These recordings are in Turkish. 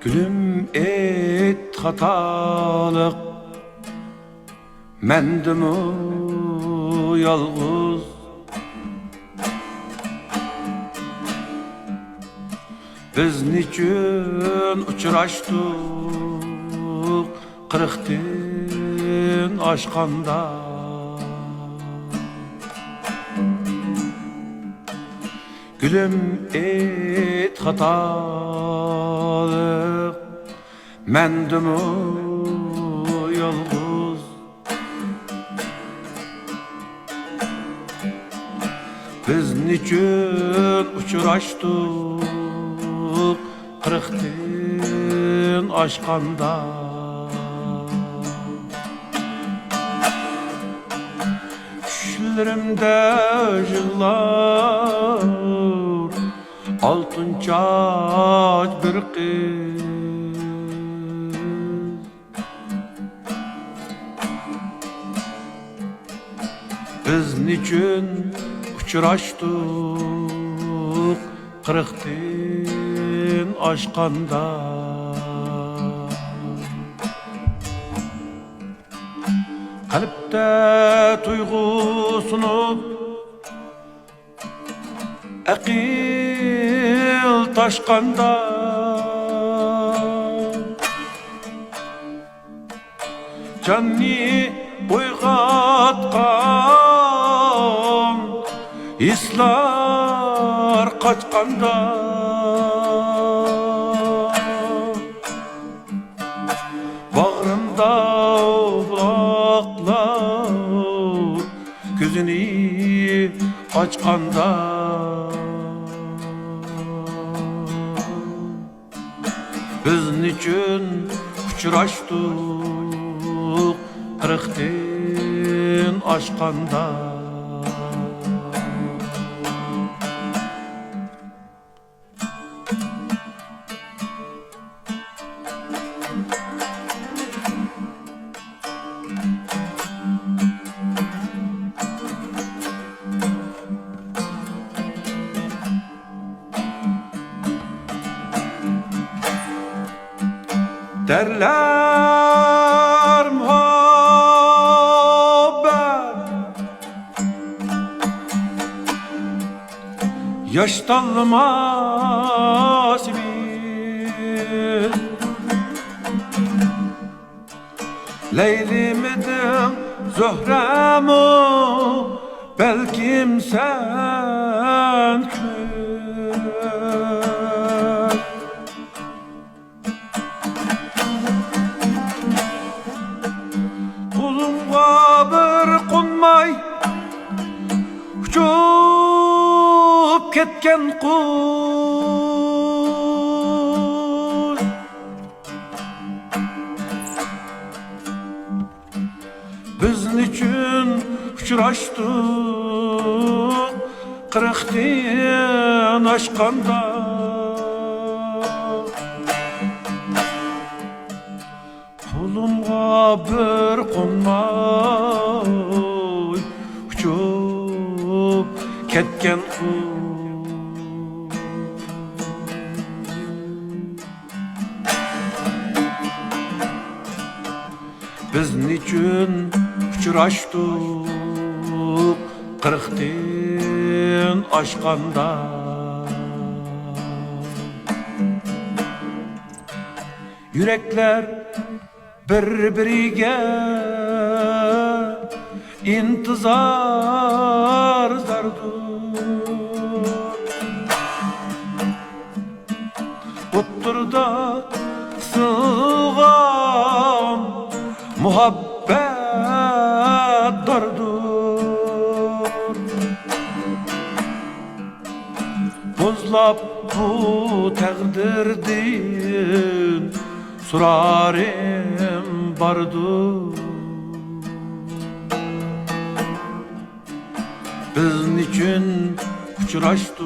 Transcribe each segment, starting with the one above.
Gülüm et hatalık mendimi yalğız Biz niçin uçraştık kırıktin aşkanda Gülüm et hatalık mendimi yalğız Biz niçin uçraştık kırıktin aşkanda Düşlerimde yıllar altın çaç bir kız Biz niçin uçraştık kırıktin aşkanda Kalpte tuygusunu akıl taşkanda Canni boygatkan islar kaçkanda Bağrımda bulaklar gözünü açkanda Biz niçin uçraştık kırıktin aşkanda Derler muhabbet Yaş tanımaz bir Leyli midim Zöhre mi Belkim sen Uçup ketken kuş Biz niçin uçraştık kırıktin aşkanda Kolumga bir konmay uçup ketken kuş Biz niçin uçraştık kırıktin aşkanda Yürekler bir-biriga intizar zardur O'ttirda sığan muhabbet dardur Bozlap bu takdirdin Surarim bardur Biz niçin uçraştık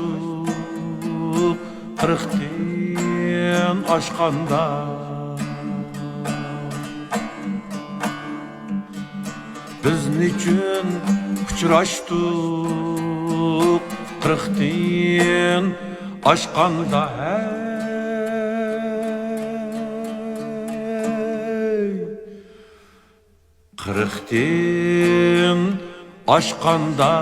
kırıktin aşkanda Biz niçin uçraştık kırıktin aşkanda qirqtin oshqanda